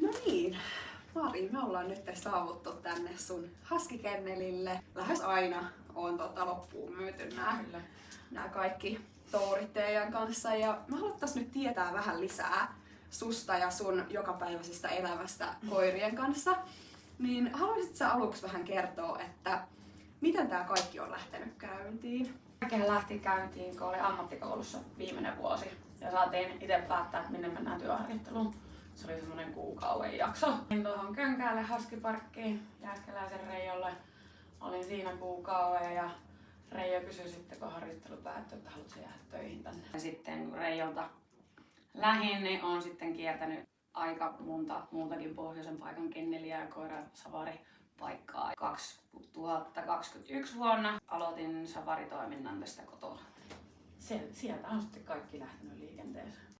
No niin, Mari, me ollaan nyt saavuttu tänne sun Husky-kennelille. Lähes aina on loppuun myyty nää kaikki tourit teidän kanssa. Ja me haluttais nyt tietää vähän lisää susta ja sun jokapäiväisestä elämästä koirien kanssa. Niin haluaisit sä aluksi vähän kertoa, että miten tää kaikki on lähtenyt käyntiin? Kaikkihan lähti käyntiin, kun oli ammattikoulussa viimeinen vuosi ja saatiin itse päättää, että minne mennään työharjoitteluun. Se oli semmonen kuukauden jakso. Tuohon Könkäälle Husky-parkkiin Jääskeläisen Reijolle. Olin siinä kuukauden ja Reijo kysyi sitten, kun harjoittelu päättyi, että haluatko jäädä töihin tänne. Ja sitten kun Reijolta lähin, niin olen sitten kiertänyt aika monta muutakin pohjoisen paikan kenneliä ja koira-safari-paikkaa. 2021 vuonna aloitin safaritoiminnan tästä kotoa. Sieltä on sitten kaikki lähtenyt liikenteeseen.